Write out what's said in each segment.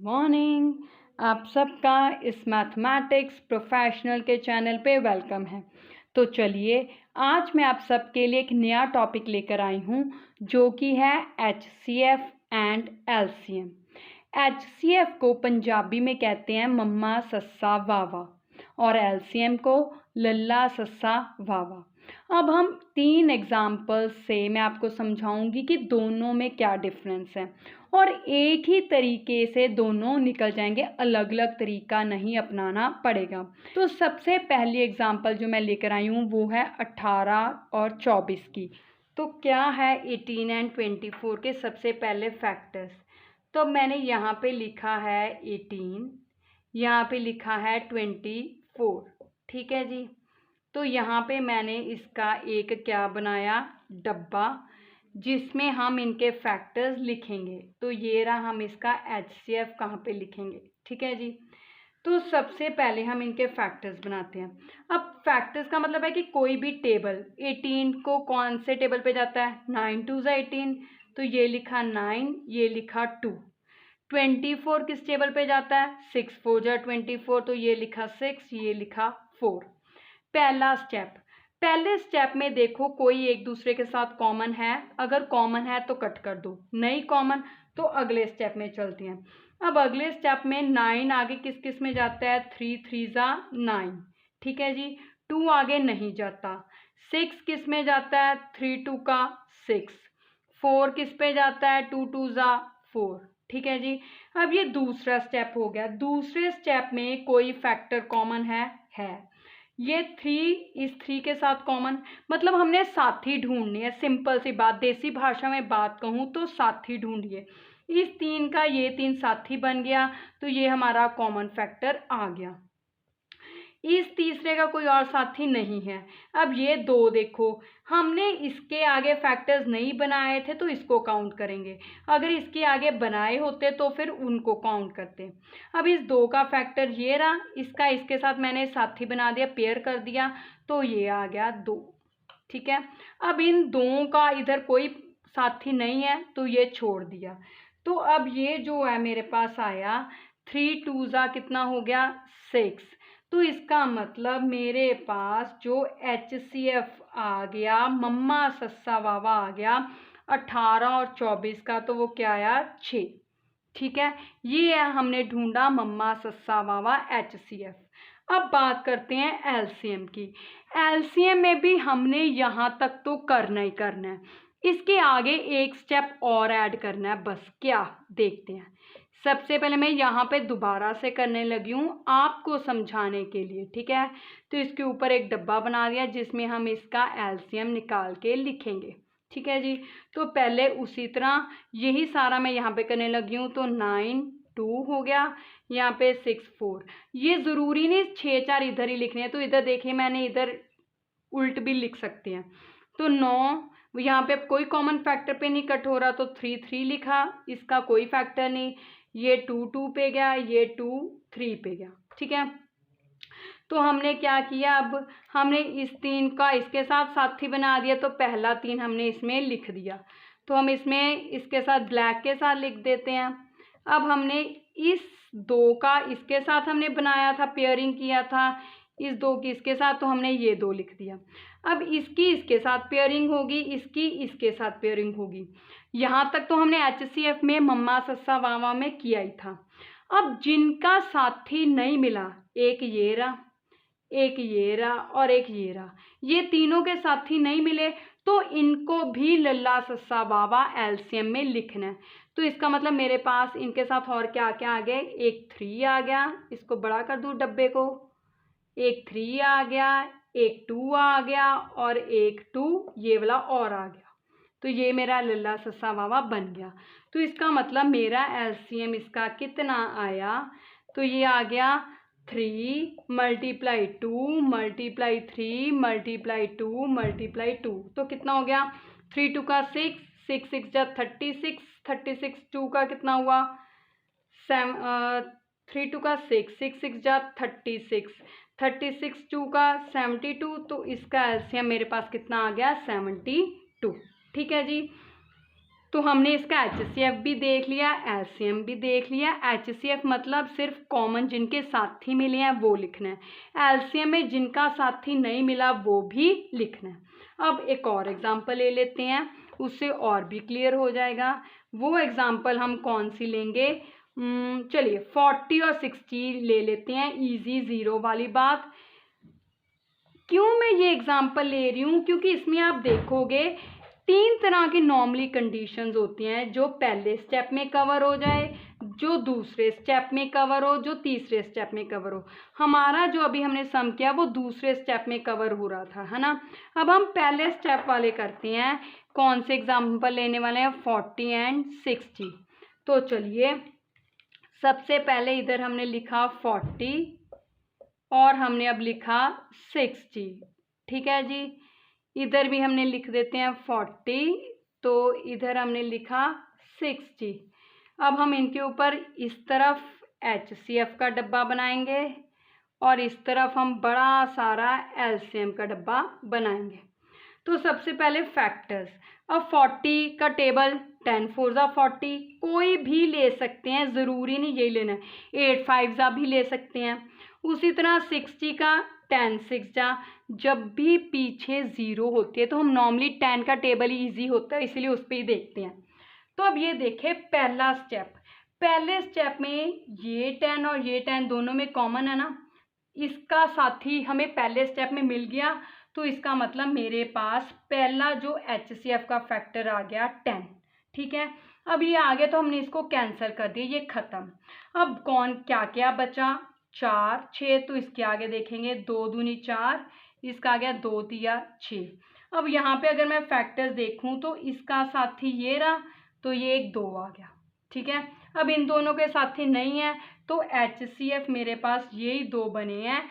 Morning. आप सबका इस मैथमेटिक्स प्रोफेशनल के चैनल पे वेलकम है। तो चलिए आज मैं आप सबके लिए एक नया टॉपिक लेकर आई हूँ जो कि है HCF एंड LCM। HCF को पंजाबी में कहते हैं मम्मा सस्सा वावा और LCM को लल्ला सस्सा वावा। अब हम 3 एग्जाम्पल्स से मैं आपको समझाऊंगी कि दोनों में क्या डिफरेंस है और एक ही तरीके से दोनों निकल जाएंगे, अलग अलग तरीका नहीं अपनाना पड़ेगा। तो सबसे पहली एग्जाम्पल जो मैं लेकर आई हूँ वो है 18 और 24 की। तो क्या है 18 एंड 24 के सबसे पहले फैक्टर्स। तो मैंने यहाँ पे लिखा है 18, यहाँ पे लिखा है 24। ठीक है जी। तो यहाँ पे मैंने इसका एक क्या बनाया, डब्बा, जिसमें हम इनके फैक्टर्स लिखेंगे। तो ये रहा, हम इसका HCF कहाँ पे लिखेंगे। ठीक है जी। तो सबसे पहले हम इनके फैक्टर्स बनाते हैं। अब फैक्टर्स का मतलब है कि कोई भी टेबल 18 को कौन से टेबल पे जाता है, 9 2 18, तो ये लिखा 9, ये लिखा 2। 24 किस टेबल पे जाता है, 6 4 24, तो ये लिखा 6, ये लिखा 4। पहला स्टेप, पहले स्टेप में देखो कोई एक दूसरे के साथ कॉमन है, अगर कॉमन है तो कट कर दो, नहीं कॉमन तो अगले स्टेप में चलते हैं। अब अगले स्टेप में 9 आगे किस किस में जाता है, 3 3 9। ठीक है जी। 2 आगे नहीं जाता। 6 किस में जाता है, 3 2 6। 4 किस पे जाता है, 2 2 4। ठीक है जी। अब ये दूसरा स्टेप हो गया। दूसरे स्टेप में कोई फैक्टर कॉमन है। ये 3 इस 3 के साथ कॉमन, मतलब हमने साथी ढूंढनी है। सिंपल सी बात, देसी भाषा में बात कहूँ तो साथी ढूंढिए। इस 3 का ये 3 साथी बन गया, तो ये हमारा कॉमन फैक्टर आ गया। इस तीसरे का कोई और साथी नहीं है। अब ये 2 देखो, हमने इसके आगे फैक्टर्स नहीं बनाए थे तो इसको काउंट करेंगे, अगर इसके आगे बनाए होते तो फिर उनको काउंट करते। अब इस 2 का फैक्टर ये रहा, इसका इसके साथ मैंने साथी बना दिया, पेयर कर दिया, तो ये आ गया 2। ठीक है। अब इन 2 का इधर कोई साथी नहीं है तो ये छोड़ दिया। तो अब ये जो है मेरे पास आया 3 2 कितना हो गया, 6। तो इसका मतलब मेरे पास जो HCF आ गया, मम्मा सस्सा वावा आ गया 18 और 24 का, तो वो क्या आया, 6। ठीक है। ये है, हमने ढूंढा मम्मा सस्सा वावा HCF। अब बात करते हैं LCM की। LCM में भी हमने यहाँ तक तो करना ही करना है, इसके आगे एक स्टेप और ऐड करना है, बस क्या देखते हैं। सबसे पहले मैं यहाँ पे दोबारा से करने लगी हूँ आपको समझाने के लिए। ठीक है। तो इसके ऊपर एक डब्बा बना दिया जिसमें हम इसका LCM निकाल के लिखेंगे। ठीक है जी। तो पहले उसी तरह यही सारा मैं यहाँ पे करने लगी हूँ। तो 9 2 हो गया, यहाँ पे 6 4। ये ज़रूरी नहीं 6 4 इधर ही लिखने हैं, तो इधर देखिए मैंने इधर उल्ट भी लिख सकते हैं। तो 9, यहाँ पे कोई कॉमन फैक्टर पे नहीं कट हो रहा, तो 3 3 लिखा, इसका कोई फैक्टर नहीं। ये 2 2 पे गया, ये 2 3 पे गया। ठीक है। तो हमने क्या किया, अब हमने इस 3 का इसके साथ साथी बना दिया, तो पहला 3 हमने इसमें लिख दिया। तो हम इसमें इसके साथ ब्लैक के साथ लिख देते हैं। अब हमने इस 2 का इसके साथ हमने बनाया था, पेयरिंग किया था, इस 2 की इसके साथ, तो हमने ये 2 लिख दिया। अब इसकी इसके साथ पेयरिंग होगी, इसकी इसके साथ पेयरिंग होगी। यहाँ तक तो हमने HCF में मम्मा सस्सा वावा में किया ही था। अब जिनका साथी नहीं मिला, एक ये रहा, एक ये रहा और एक ये रहा, ये तीनों के साथी नहीं मिले, तो इनको भी लल्ला सस्सा वावा LCM में लिखना है। तो इसका मतलब मेरे पास इनके साथ और क्या क्या आ गया, एक 3 आ गया, इसको बड़ा कर दूँ डब्बे को, एक 3 आ गया, एक 2 आ गया और एक 2 ये वाला और आ गया। तो ये मेरा लल्ला सस्सा वावा बन गया। तो इसका मतलब मेरा LCM इसका कितना आया, तो ये आ गया 3 मल्टीप्लाई 2 मल्टीप्लाई 3 मल्टीप्लाई 2 मल्टीप्लाई 2, तो कितना हो गया, 3 2 6, 6 6 36, 36 2 का कितना हुआ, 3 2 6, 6 6 36, 36 2 का 72, तो इसका LCM मेरे पास कितना आ गया, 72। ठीक है जी। तो हमने इसका HCF भी देख लिया, LCM भी देख लिया। HCF मतलब सिर्फ कॉमन जिनके साथी मिले हैं वो लिखना है। LCM में जिनका साथी नहीं मिला वो भी लिखना है। अब एक और एग्जांपल ले लेते हैं, उससे और भी क्लियर हो जाएगा। वो एग्जांपल हम कौन सी लेंगे? चलिए 40 और 60 ले लेते हैं, इजी ज़ीरो वाली बात। क्यों मैं ये एग्जांपल ले रही हूँ? क्योंकि इसमें आप देखोगे 3 तरह की नॉर्मली कंडीशंस होती हैं, जो पहले स्टेप में कवर हो जाए, जो दूसरे स्टेप में कवर हो, जो तीसरे स्टेप में कवर हो। हमारा जो अभी हमने सम किया वो दूसरे स्टेप में कवर हो रहा था, है ना। अब हम पहले स्टेप वाले करते हैं। कौन से एग्जाम्पल लेने वाले हैं? 40 एंड 60। तो चलिए सबसे पहले इधर हमने लिखा 40 और हमने अब लिखा 60, ठीक है जी। इधर भी हमने लिख देते हैं 40, तो इधर हमने लिखा 60। अब हम इनके ऊपर इस तरफ HCF का डब्बा बनाएंगे और इस तरफ हम बड़ा सारा LCM का डब्बा बनाएंगे। तो सबसे पहले फैक्टर्स। अब 40 का टेबल 10 4 जा 40, कोई भी ले सकते हैं, ज़रूरी नहीं यही लेना है। 8 5 जा भी ले सकते हैं। उसी तरह 60 का 10 6 जा, जब भी पीछे ज़ीरो होती है तो हम नॉर्मली 10 का टेबल ही ईजी होता है, इसलिए उस पर ही देखते हैं। तो अब ये देखें पहला स्टेप। पहले स्टेप में ये 10 और ये 10 दोनों में कॉमन है ना, इसका साथी हमें पहले स्टेप में मिल गया, तो इसका मतलब मेरे पास पहला जो HCF का फैक्टर आ गया 10, ठीक है। अब ये आ गया तो हमने इसको कैंसिल कर दिया, ये ख़त्म। अब कौन क्या क्या बचा? 4 6, तो इसके आगे देखेंगे 2 दूनी 4, इसका आ गया 2 तिया 6। अब यहाँ पे अगर मैं फैक्टर्स देखूँ तो इसका साथी ये रहा, तो ये एक 2 आ गया, ठीक है। अब इन दोनों के साथी नहीं है तो HCF मेरे पास यही 2 बने हैं,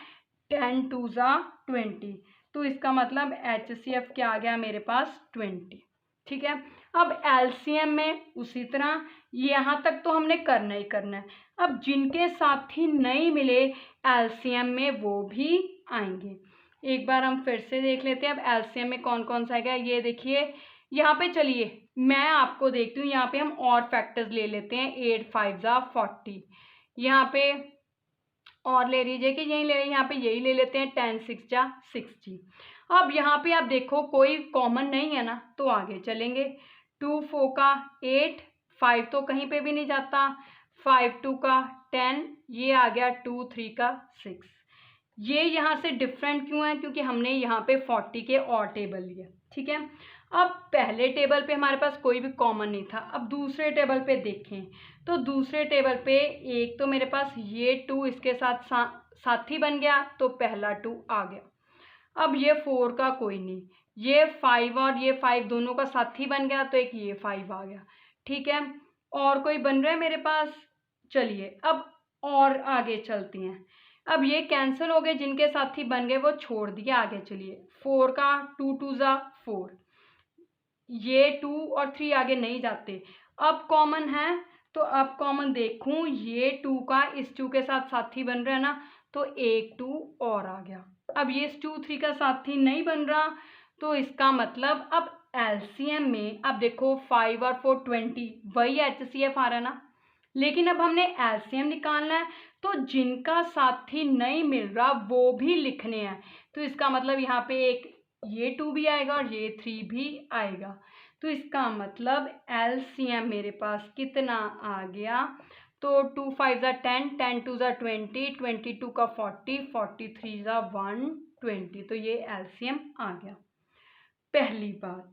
10 2 जा 20, तो इसका मतलब HCF क्या आ गया मेरे पास? 20, ठीक है। अब LCM में उसी तरह, यहाँ तक तो हमने करना ही करना है। अब जिनके साथी नहीं मिले LCM में वो भी आएंगे। एक बार हम फिर से देख लेते हैं अब LCM में कौन कौन सा आएगा। ये देखिए यहाँ पे, चलिए मैं आपको देखती हूँ, यहाँ पे हम और फैक्टर्स ले लेते हैं। 8 5 जा 40, यहाँ पे और ले लीजिए कि यही ले रहे हैं, यहाँ पे यही ले लेते हैं 10 6 जा 60। अब यहाँ पे आप देखो कोई कॉमन नहीं है ना, तो आगे चलेंगे। 2 4 का 8, 5 तो कहीं पे भी नहीं जाता, 5 2 का 10, ये आ गया 2 3 का 6। ये यहाँ से डिफरेंट क्यों है? क्योंकि हमने यहाँ पे 40 के और टेबल लिए, ठीक है। अब पहले टेबल पे हमारे पास कोई भी कॉमन नहीं था। अब दूसरे टेबल पे देखें तो दूसरे टेबल पे एक तो मेरे पास ये 2 इसके साथ साथी बन गया, तो पहला 2 आ गया। अब ये 4 का कोई नहीं, ये 5 और ये 5 दोनों का साथी बन गया, तो एक ये 5 आ गया, ठीक है। और कोई बन रहा है मेरे पास? चलिए अब और आगे चलते हैं। अब ये कैंसिल हो गए, जिनके साथी बन गए वो छोड़ दिए। आगे चलिए 4 का 2 2 जा 4, ये 2 और 3 आगे नहीं जाते। अब कॉमन है, तो अब कॉमन देखूं, ये 2 का इस 2 के साथ साथी बन रहा है ना, तो एक 2 और आ गया। अब ये इस 2 3 का साथी नहीं बन रहा, तो इसका मतलब अब LCM में अब देखो 5 और 4 20, वही HCF आ रहा है ना। लेकिन अब हमने LCM निकालना है, तो जिनका साथी नहीं मिल रहा वो भी लिखने हैं। तो इसका मतलब यहाँ पे एक ये 2 भी आएगा और ये 3 भी आएगा। तो इसका मतलब LCM मेरे पास कितना आ गया? तो 2 5 जा 10, 10 2 जा 20, 22 का 40, 43 जा 120, तो ये LCM आ गया। पहली बात,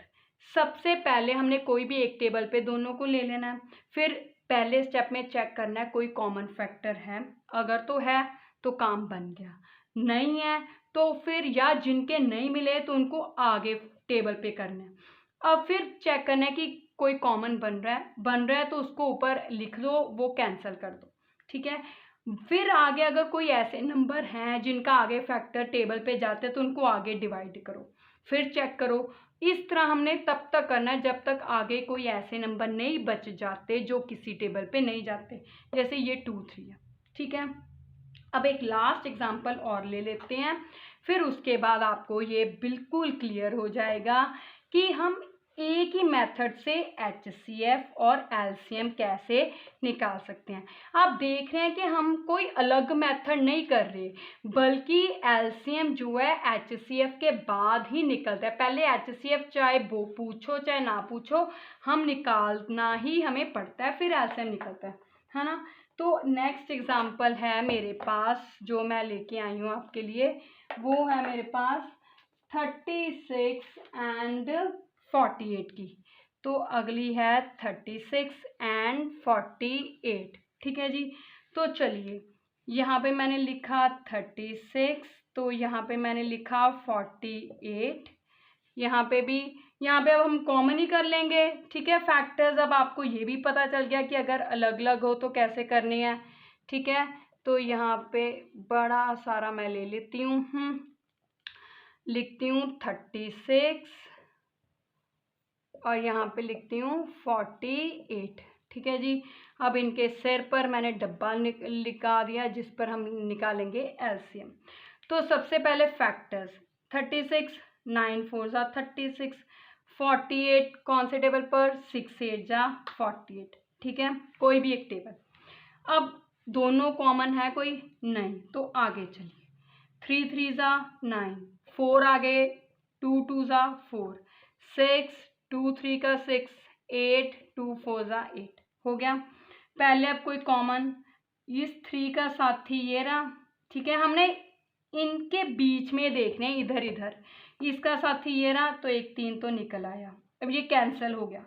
सबसे पहले हमने कोई भी एक टेबल पे दोनों को ले लेना है। फिर पहले स्टेप में चेक करना है कोई कॉमन फैक्टर है, अगर तो है तो काम बन गया, नहीं है तो फिर या जिनके नहीं मिले तो उनको आगे टेबल पे करना है। अब फिर चेक करना है कि कोई कॉमन बन रहा है तो उसको ऊपर लिख दो, वो कैंसिल कर दो, ठीक है। फिर आगे अगर कोई ऐसे नंबर हैं जिनका आगे फैक्टर टेबल पे जाते हैं तो उनको आगे डिवाइड करो, फिर चेक करो। इस तरह हमने तब तक करना है जब तक आगे कोई ऐसे नंबर नहीं बच जाते जो किसी टेबल पे नहीं जाते, जैसे ये 2 3 है, ठीक है। अब एक लास्ट एग्जांपल और ले लेते हैं, फिर उसके बाद आपको ये बिल्कुल क्लियर हो जाएगा कि हम एक ही मेथड से HCF और LCM कैसे निकाल सकते हैं। आप देख रहे हैं कि हम कोई अलग मेथड नहीं कर रहे, बल्कि LCM जो है HCF के बाद ही निकलता है। पहले HCF चाहे वो पूछो चाहे ना पूछो, हम निकालना ही हमें पड़ता है, फिर LCM निकलता है ना। तो नेक्स्ट एग्जांपल है मेरे पास जो मैं लेके आई हूँ आपके लिए, वो है मेरे पास 36 एंड 48 की। तो अगली है 36 एंड 48, ठीक है जी। तो चलिए, यहाँ पे मैंने लिखा 36, तो यहाँ पे मैंने लिखा 48, यहाँ पे अब हम कॉमन ही कर लेंगे, ठीक है। फैक्टर्स अब आपको ये भी पता चल गया कि अगर अलग अलग हो तो कैसे करनी है, ठीक है। तो यहाँ पे बड़ा सारा मैं ले लेती हूँ, लिखती हूँ 36 और यहाँ पे लिखती हूँ 48, ठीक है जी। अब इनके सिर पर मैंने डब्बा लिखा दिया जिस पर हम निकालेंगे LCM। तो सबसे पहले फैक्टर्स, 36 9 4 जा 36, 48 कौन से टेबल पर, 6 8 जा 48, ठीक है, कोई भी एक टेबल। अब दोनों कॉमन है कोई नहीं, तो आगे चलिए, 3 3 जा 9, 4 आगे, 2 2 जा 4, 6 2 3 का 6, 8 2 4 जा 8, हो गया। पहले अब कोई कॉमन, इस 3 का साथी ये रहा, ठीक है, हमने इनके बीच में देखने इधर इधर, इसका साथी ये रहा, तो एक 3 तो निकल आया, अब ये कैंसिल हो गया।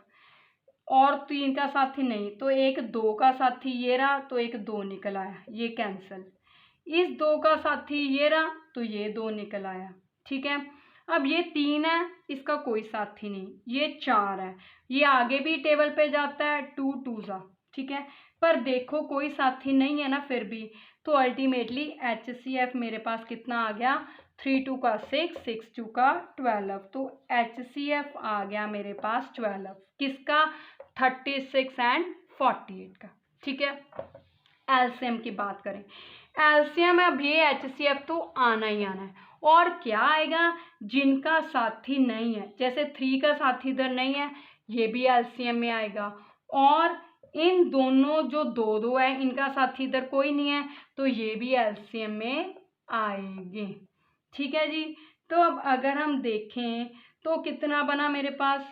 और 3 का साथी नहीं, तो एक 2 का साथी ये रहा, तो एक 2 निकल आया, ये कैंसिल। इस 2 का साथी ये रहा, तो ये 2 निकल आया, ठीक है। अब ये 3 है, इसका कोई साथी नहीं, ये 4 है, ये आगे भी टेबल पे जाता है, 2 2 जा, ठीक है, पर देखो कोई साथी नहीं है ना फिर भी, तो अल्टीमेटली HCF मेरे पास कितना आ गया, 3 2 का 6 6 2 का 12, तो HCF आ गया मेरे पास 12, किसका, 36 एंड 48 का, ठीक है। LCM की बात करें, LCM अब ये HCF तो आना ही आना है, और क्या आएगा, जिनका साथी नहीं है, जैसे 3 का साथी इधर नहीं है, ये भी LCM में आएगा, और इन दोनों जो 2 2 है इनका साथी इधर कोई नहीं है, तो ये भी LCM में आएंगे, ठीक है जी। तो अब अगर हम देखें तो कितना बना मेरे पास,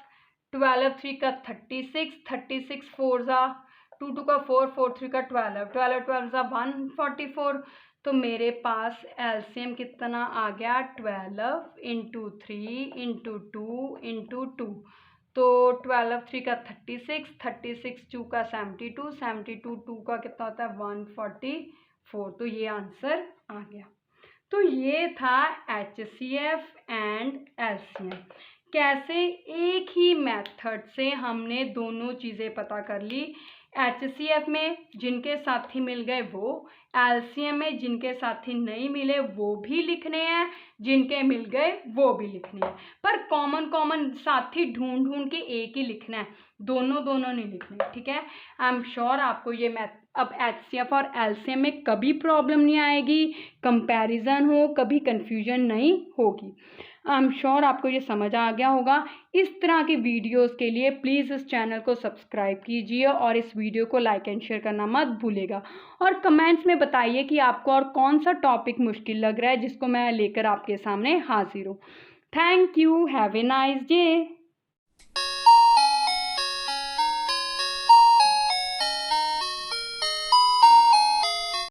12 3 का 36, 36 4 जा 2 2 का 4 4 3 का 12, 12 12 जा 144, तो मेरे पास LCM कितना आ गया, 12 इंटू 3 इंटू 2 इंटू 2, तो 12 3 का 36, 36 2 का 72, 72 2 का कितना होता है 144, तो ये आंसर आ गया। तो ये था HCF एंड LCM, कैसे एक ही मेथड से हमने दोनों चीज़ें पता कर ली। HCF में जिनके साथी मिल गए वो, LCM में जिनके साथी नहीं मिले वो भी लिखने हैं, जिनके मिल गए वो भी लिखने हैं, पर कॉमन साथी ढूंढ ढूंढ के एक ही लिखना है, दोनों नहीं लिखने, ठीक है। आई एम श्योर आपको ये अब HCF और LCM में कभी प्रॉब्लम नहीं आएगी, कंपैरिजन हो कभी कंफ्यूजन नहीं होगी। आई एम श्योर आपको ये समझ आ गया होगा। इस तरह के वीडियोस के लिए प्लीज़ इस चैनल को सब्सक्राइब कीजिए और इस वीडियो को लाइक एंड शेयर करना मत भूलिएगा, और कमेंट्स में बताइए कि आपको और कौन सा टॉपिक मुश्किल लग रहा है जिसको मैं लेकर आपके सामने हाजिर हूँ। Thank you, have a nice day.